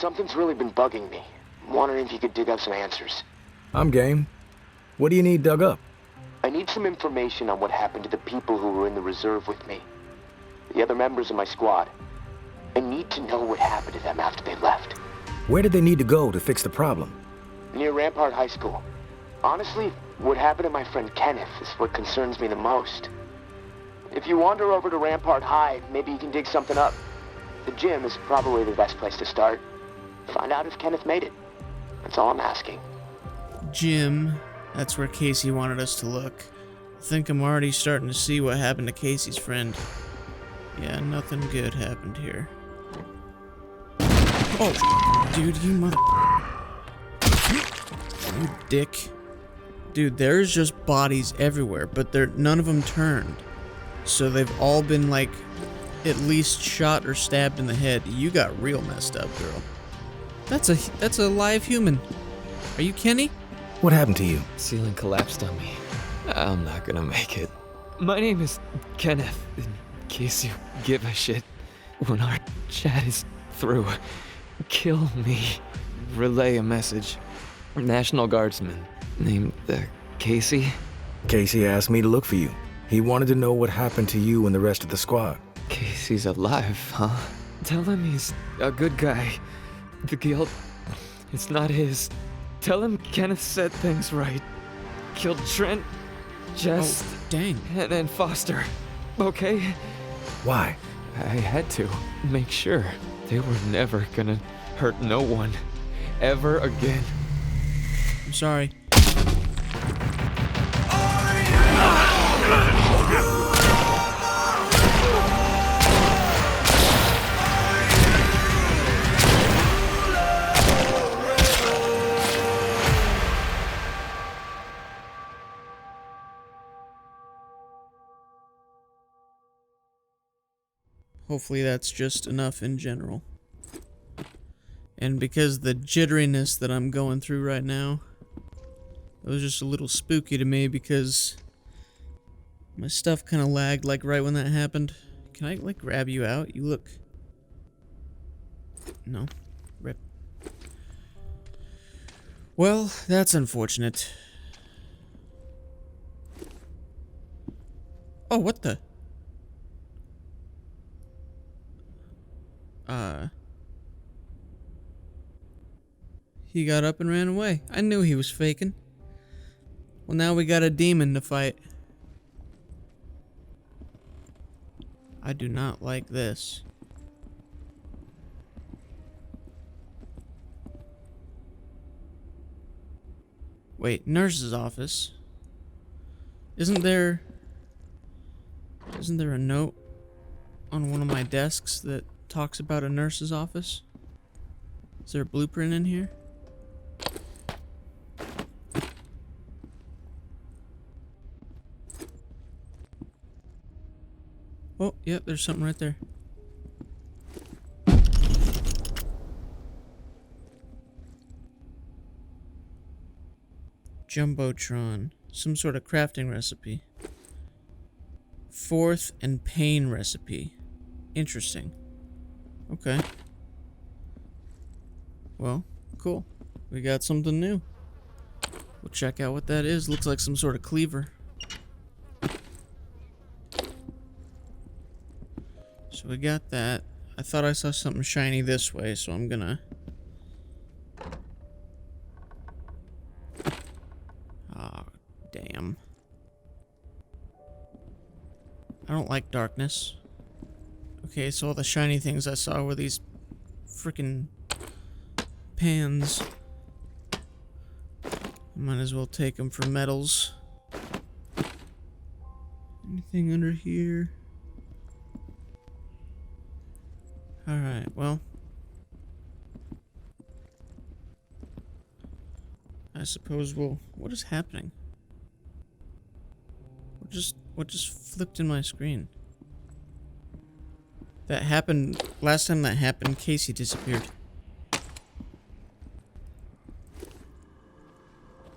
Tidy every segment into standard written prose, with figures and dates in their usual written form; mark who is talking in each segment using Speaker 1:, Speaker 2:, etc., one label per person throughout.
Speaker 1: Something's really been bugging me. I'm wondering if you could dig up some answers.
Speaker 2: I'm game. What do you need dug up?
Speaker 1: I need some information on what happened to the people who were in the reserve with me. The other members of my squad. I need to know what happened to them after they left.
Speaker 2: Where did they need to go to fix the problem?
Speaker 1: Near Rampart High School. Honestly, what happened to my friend Kenneth is what concerns me the most. If you wander over to Rampart High, maybe you can dig something up. The gym is probably the best place to start. Find out if Kenneth made it. That's all I'm asking.
Speaker 3: Gym. That's where Casey wanted us to look. I think I'm already starting to see what happened to Casey's friend. Yeah, nothing good happened here. Oh, dude, you mother... You dick. Dude, there's just bodies everywhere, but none of them turned. So they've all been, like, at least shot or stabbed in the head. You got real messed up, girl. That's a live human. Are you Kenny?
Speaker 2: What happened to you?
Speaker 4: Ceiling collapsed on me. I'm not gonna make it. My name is Kenneth, in case you give a shit. When our chat is through, kill me. Relay a message. National Guardsman named Casey.
Speaker 2: Casey asked me to look for you. He wanted to know what happened to you and the rest of the squad.
Speaker 4: Casey's alive, huh? Tell him he's a good guy. The guilt, it's not his. Tell him Kenneth said things right. Killed Trent, Jess,
Speaker 3: dang.
Speaker 4: and Foster. Okay?
Speaker 2: Why?
Speaker 4: I had to make sure they were never gonna hurt no one ever again.
Speaker 3: I'm sorry. Hopefully that's just enough in general. And because the jitteriness that I'm going through right now, it was just a little spooky to me because my stuff kind of lagged like right when that happened. Can I like grab you out? You look... No. Rip. Well, that's unfortunate. Oh, what the... He got up and ran away. I knew he was faking. Well, now we got a demon to fight. I do not like this. Wait, nurse's office? Isn't there a note on one of my desks that talks about a nurse's office? Is there a blueprint in here? Oh, yep, there's something right there. Jumbotron. Some sort of crafting recipe. Fourth and pain recipe. Interesting. Okay. Well, cool. We got something new. We'll check out what that is. Looks like some sort of cleaver. So we got that. I thought I saw something shiny this way, so I'm gonna... Oh, damn. I don't like darkness. Okay, so all the shiny things I saw were these frickin' pans. Might as well take them for metals. Anything under here? Alright, well. I suppose we'll... What is happening? What just flipped in my screen? That happened... Last time that happened, Casey disappeared.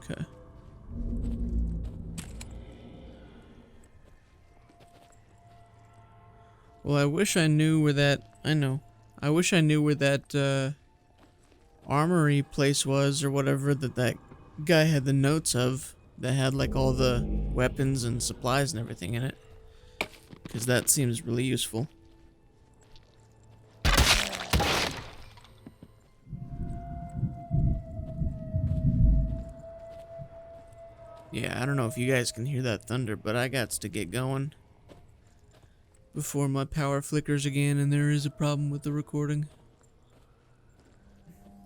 Speaker 3: Okay. Well, I wish I knew where that... I know. I wish I knew where that, armory place was, or whatever that guy had the notes of, that had like all the weapons and supplies and everything in it, because that seems really useful. Yeah, I don't know if you guys can hear that thunder, but I got to get going before my power flickers again and there is a problem with the recording.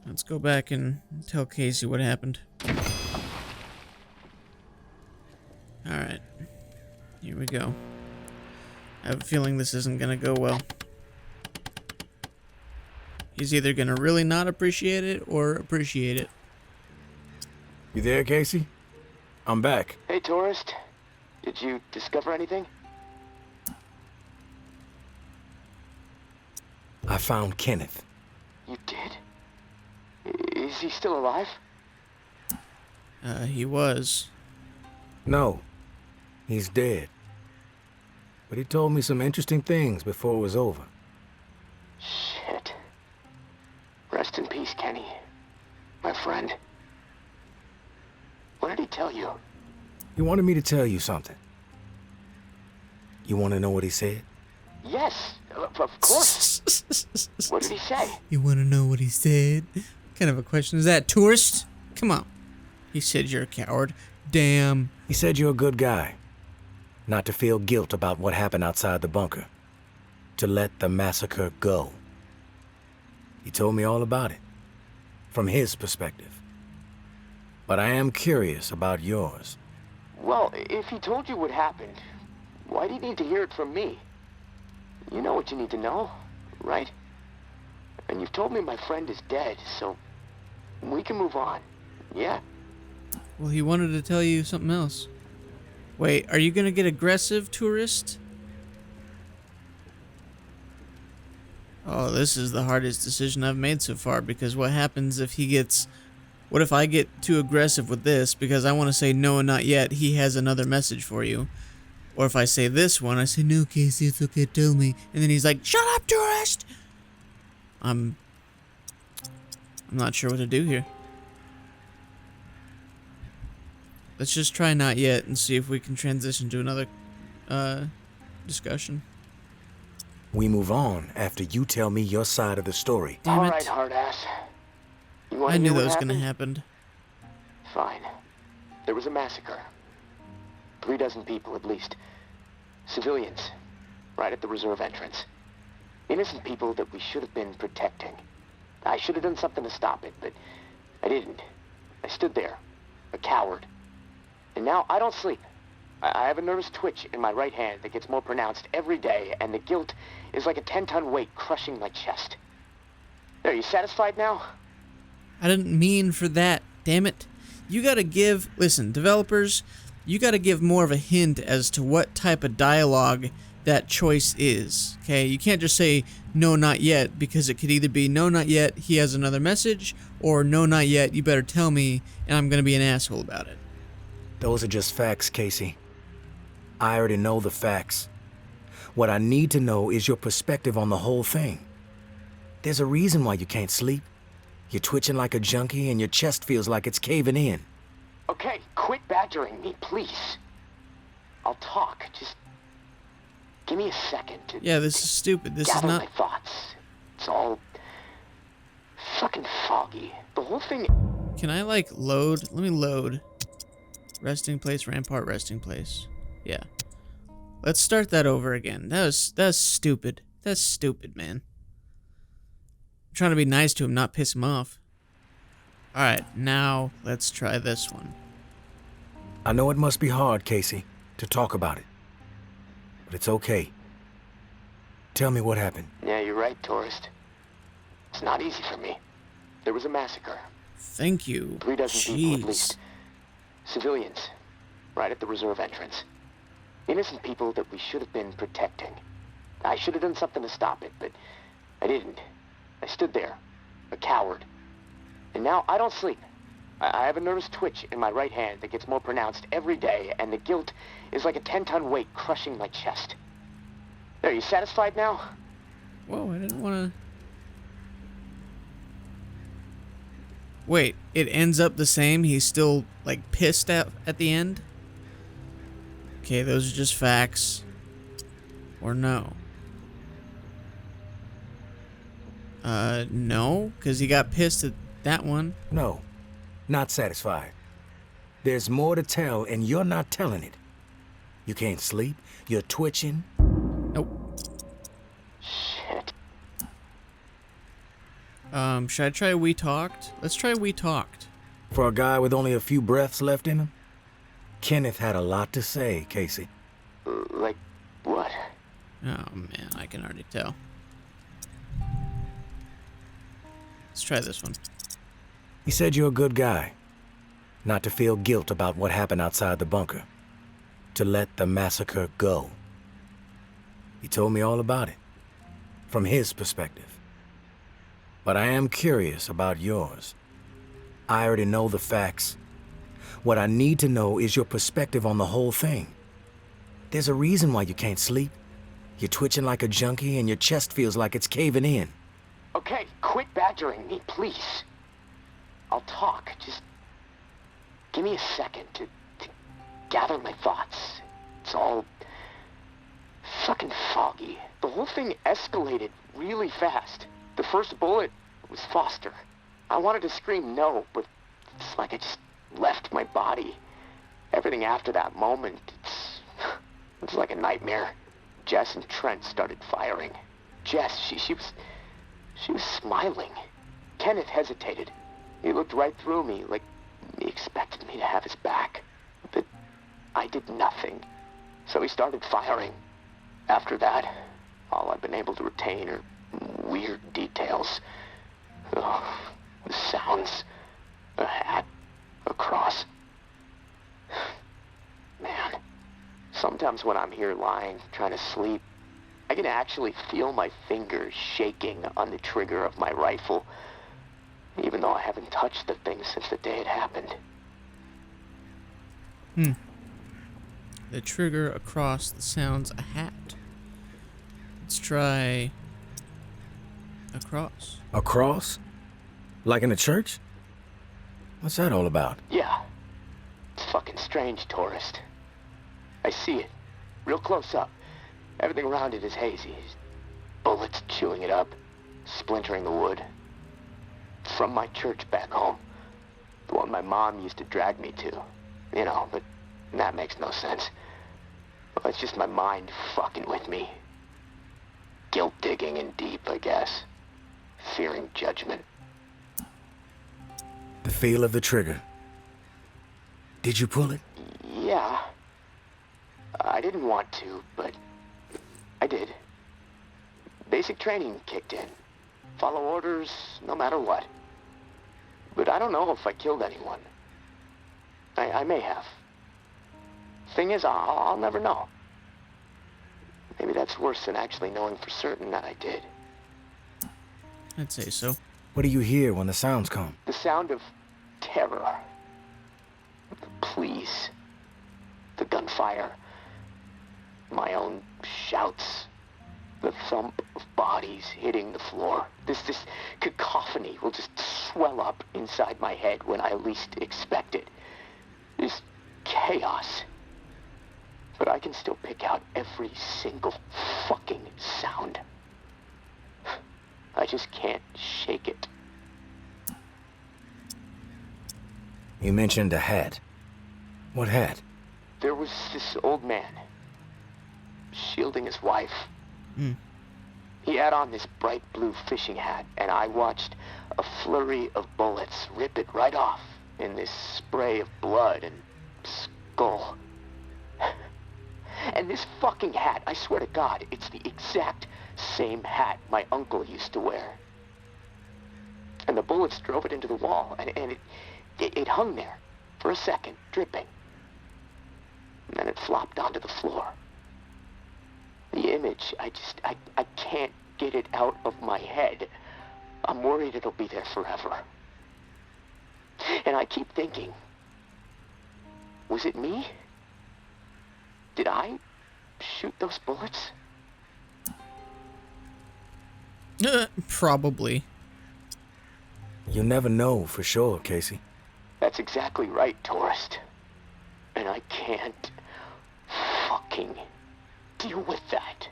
Speaker 3: Let's go back and tell Casey what happened. Alright, here we go. I have a feeling this isn't gonna go well. He's either gonna really not appreciate it or appreciate it.
Speaker 2: You there, Casey? I'm back.
Speaker 1: Hey, tourist. Did you discover anything?
Speaker 2: I found Kenneth.
Speaker 1: You did? Is he still alive?
Speaker 3: He was.
Speaker 2: No, he's dead. But he told me some interesting things before it was over.
Speaker 1: Shit. Rest in peace, Kenny. My friend. What did he tell you?
Speaker 2: He wanted me to tell you something. You want to know what he said?
Speaker 1: Yes, of course. What did he say?
Speaker 3: You want to know what he said? What kind of a question is that, tourist? Come on. He said you're a coward. Damn.
Speaker 2: He said you're a good guy. Not to feel guilt about what happened outside the bunker. To let the massacre go. He told me all about it. From his perspective. But I am curious about yours.
Speaker 1: Well, if he told you what happened, why do you need to hear it from me? You know what you need to know, right? And you've told me my friend is dead, so we can move on, yeah?
Speaker 3: Well, he wanted to tell you something else. Wait, are you gonna get aggressive, tourist? Oh, this is the hardest decision I've made so far, because what happens if he gets... What if I get too aggressive with this because I want to say no, not yet, he has another message for you? Or if I say this one, I say, no, Casey, it's okay, tell me. And then he's like, shut up, tourist! I'm not sure what to do here. Let's just try not yet and see if we can transition to another discussion.
Speaker 2: We move on after you tell me your side of the story.
Speaker 3: Damn
Speaker 1: All
Speaker 3: it.
Speaker 1: right, hard ass. You want
Speaker 3: I
Speaker 1: to
Speaker 3: knew
Speaker 1: know
Speaker 3: that
Speaker 1: what
Speaker 3: was gonna
Speaker 1: happened?
Speaker 3: happen.
Speaker 1: Fine. There was a massacre. 36 people, at least. Civilians. Right at the reserve entrance. Innocent people that we should have been protecting. I should have done something to stop it, but I didn't. I stood there. A coward. And now I don't sleep. I have a nervous twitch in my right hand that gets more pronounced every day, and the guilt is like a 10-ton weight crushing my chest. Are you satisfied now?
Speaker 3: I didn't mean for that, damn it. You gotta give, listen, developers, you gotta give more of a hint as to what type of dialogue that choice is, okay? You can't just say, no, not yet, because it could either be, no, not yet, he has another message, or no, not yet, you better tell me, and I'm gonna be an asshole about it.
Speaker 2: Those are just facts, Casey. I already know the facts. What I need to know is your perspective on the whole thing. There's a reason why you can't sleep. You're twitching like a junkie and your chest feels like it's caving in.
Speaker 1: Okay, quit badgering me, please. I'll talk. Just give me a second to
Speaker 3: Yeah, this is stupid. This is
Speaker 1: gather
Speaker 3: not...
Speaker 1: my thoughts. It's all fucking foggy. The whole thing.
Speaker 3: Can I, like, load? Let me load. Resting place, rampart, resting place. Yeah. Let's start that over again. That's stupid. That's stupid, man. I'm trying to be nice to him, not piss him off. Alright, now let's try this one.
Speaker 2: I know it must be hard, Casey, to talk about it. But it's okay. Tell me what happened.
Speaker 1: Yeah, you're right, tourist. It's not easy for me. There was a massacre.
Speaker 3: Thank you.
Speaker 1: 36 people at
Speaker 3: Jeez.
Speaker 1: least. Civilians. Right at the reserve entrance. Innocent people that we should have been protecting. I should have done something to stop it, but I didn't. I stood there. A coward. And now I don't sleep. I have a nervous twitch in my right hand that gets more pronounced every day, and the guilt is like a 10-ton weight crushing my chest. Are you satisfied now?
Speaker 3: Whoa, I didn't want to... Wait, it ends up the same? He's still, like, pissed at the end? Okay, those are just facts. Or no? No, because he got pissed at that one.
Speaker 2: No, not satisfied. There's more to tell, and you're not telling it. You can't sleep, you're twitching.
Speaker 3: Nope.
Speaker 1: Shit.
Speaker 3: Should I try We Talked? Let's try We Talked.
Speaker 2: For a guy with only a few breaths left in him, Kenneth had a lot to say, Casey.
Speaker 1: Like, what?
Speaker 3: Oh, man, I can already tell. Let's try this one.
Speaker 2: He said you're a good guy. Not to feel guilt about what happened outside the bunker. To let the massacre go. He told me all about it. From his perspective. But I am curious about yours. I already know the facts. What I need to know is your perspective on the whole thing. There's a reason why you can't sleep. You're twitching like a junkie and your chest feels like it's caving in.
Speaker 1: Okay, quit badgering me, please. I'll talk. Just give me a second to gather my thoughts. It's all fucking foggy. The whole thing escalated really fast. The first bullet was Foster. I wanted to scream no, but it's like I just left my body. Everything after that moment, it's like a nightmare. Jess and Trent started firing. Jess, she was smiling. Kenneth hesitated. He looked right through me, like he expected me to have his back. But I did nothing. So he started firing. After that, all I've been able to retain are weird details. Oh, the sounds. A hat. A cross. Man. Sometimes when I'm here lying, trying to sleep, I can actually feel my fingers shaking on the trigger of my rifle, even though I haven't touched the thing since the day it happened.
Speaker 3: The trigger across the sounds a hat. Let's try a cross.
Speaker 2: A cross? Like in a church? What's that all about?
Speaker 1: Yeah. It's fucking strange, tourist. I see it. Real close up. Everything around it is hazy. Bullets chewing it up. Splintering the wood. It's from my church back home. The one my mom used to drag me to. You know, but that makes no sense. Well, it's just my mind fucking with me. Guilt digging in deep, I guess. Fearing judgment.
Speaker 2: The feel of the trigger. Did you pull it?
Speaker 1: Yeah. I didn't want to, but I did. Basic training kicked in. Follow orders no matter what. But I don't know if I killed anyone. I may have. Thing is, I'll never know. Maybe that's worse than actually knowing for certain that I did.
Speaker 3: I'd say so.
Speaker 2: What do you hear when the sounds come?
Speaker 1: The sound of terror. The pleas. The gunfire. My own shouts. The thump of bodies hitting the floor. This cacophony will just swell up inside my head when I least expect it. This chaos. But I can still pick out every single fucking sound. I just can't shake it.
Speaker 2: You mentioned a hat. What hat?
Speaker 1: There was this old man, shielding his wife. He had on this bright blue fishing hat, and I watched a flurry of bullets rip it right off in this spray of blood and skull. And this fucking hat, I swear to God, it's the exact same hat my uncle used to wear. And the bullets drove it into the wall, and it hung there for a second, dripping. And then it flopped onto the floor. The image, I can't get it out of my head. I'm worried it'll be there forever. And I keep thinking, was it me? Did I shoot those bullets?
Speaker 3: Probably.
Speaker 2: You'll never know for sure, Casey.
Speaker 1: That's exactly right, tourist. And I can't fucking deal with that.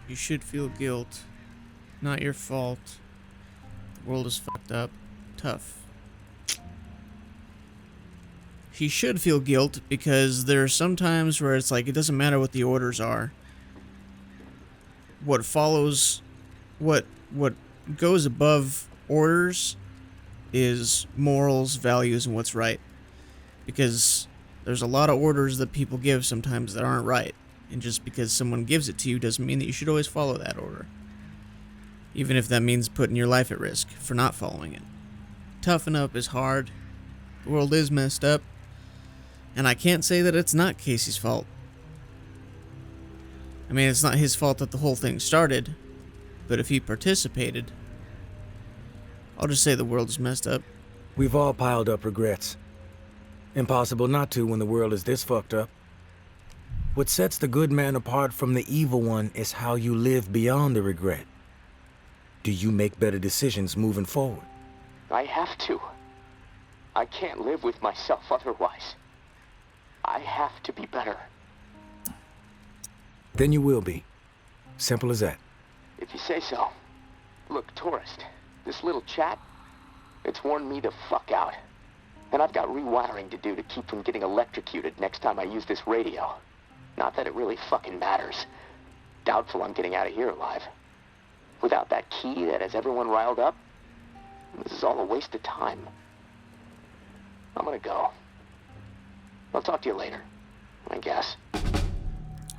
Speaker 3: You should feel guilt. Not your fault. The world is fucked up. Tough. He should feel guilt because there are some times where it's like it doesn't matter what the orders are. What follows, what goes above orders is morals, values, and what's right. Because there's a lot of orders that people give sometimes that aren't right. And just because someone gives it to you doesn't mean that you should always follow that order. Even if that means putting your life at risk for not following it. Toughen up is hard. The world is messed up. And I can't say that it's not Casey's fault. I mean, it's not his fault that the whole thing started. But if he participated, I'll just say the world is messed up.
Speaker 2: We've all piled up regrets. Impossible not to when the world is this fucked up. What sets the good man apart from the evil one is how you live beyond the regret. Do you make better decisions moving forward?
Speaker 1: I have to. I can't live with myself otherwise. I have to be better.
Speaker 2: Then you will be. Simple as that.
Speaker 1: If you say so. Look, tourist, this little chat, it's worn me the fuck out. And I've got rewiring to do to keep from getting electrocuted next time I use this radio. Not that it really fucking matters. Doubtful I'm getting out of here alive. Without that key that has everyone riled up, this is all a waste of time. I'm gonna go. I'll talk to you later, I guess.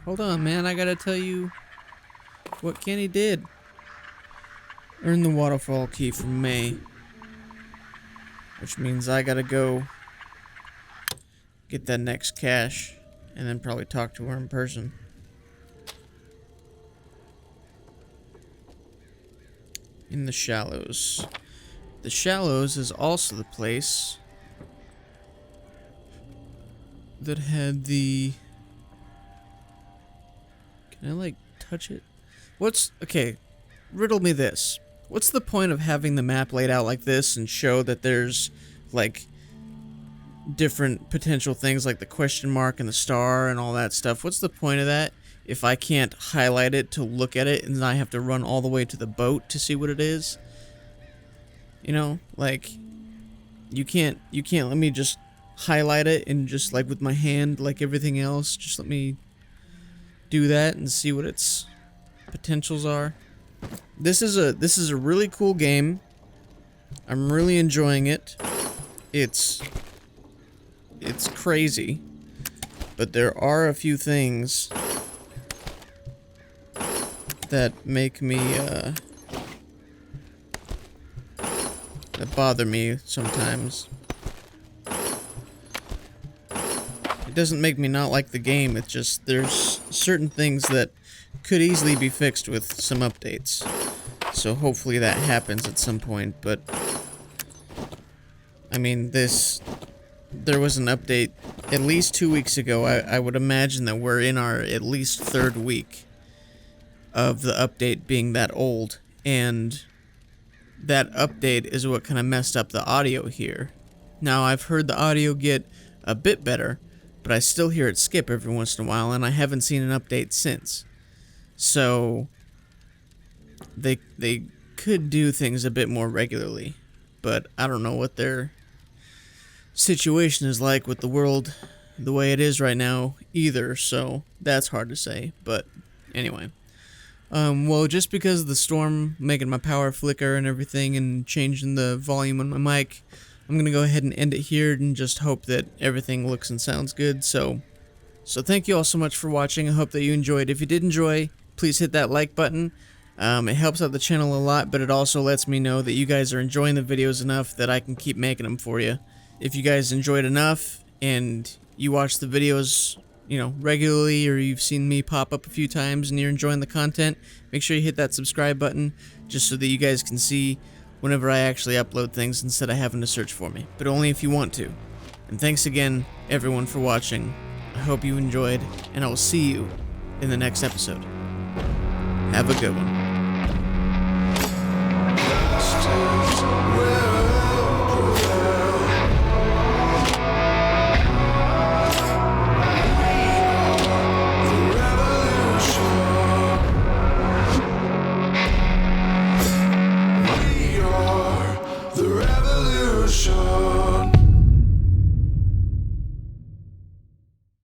Speaker 3: Hold on, man. I gotta tell you what Kenny did. Earn the waterfall key from May. Which means I gotta go get that next cache and then probably talk to her in person. In the Shallows. The Shallows is also the place that had the... Can I, like, touch it? Okay, riddle me this. What's the point of having the map laid out like this and show that there's, like, different potential things like the question mark and the star and all that stuff? What's the point of that if I can't highlight it to look at it and then I have to run all the way to the boat to see what it is? You know, like, you can't let me just highlight it and just, like, with my hand, like everything else, just let me do that and see what its potentials are. This is a really cool game. I'm really enjoying it. It's crazy, but there are a few things that make me that bother me sometimes. It doesn't make me not like the game, it's just there's certain things that could easily be fixed with some updates. So hopefully that happens at some point, but I mean, there was an update at least 2 weeks ago. I would imagine that we're in our at least third week of the update being that old, and that update is what kind of messed up the audio here. Now, I've heard the audio get a bit better, but I still hear it skip every once in a while, and I haven't seen an update since. So they could do things a bit more regularly, but I don't know what their situation is like with the world the way it is right now either, so that's hard to say. But anyway, well, just because of the storm making my power flicker and everything and changing the volume on my mic, I'm gonna go ahead and end it here and just hope that everything looks and sounds good. So thank you all so much for watching. I hope that you enjoyed. If you did enjoy, please hit that like button. It helps out the channel a lot, but it also lets me know that you guys are enjoying the videos enough that I can keep making them for you. If you guys enjoyed enough and you watch the videos, you know, regularly, or you've seen me pop up a few times and you're enjoying the content, make sure you hit that subscribe button just so that you guys can see whenever I actually upload things instead of having to search for me, but only if you want to. And thanks again, everyone, for watching. I hope you enjoyed, and I will see you in the next episode. Have a good one.
Speaker 2: times.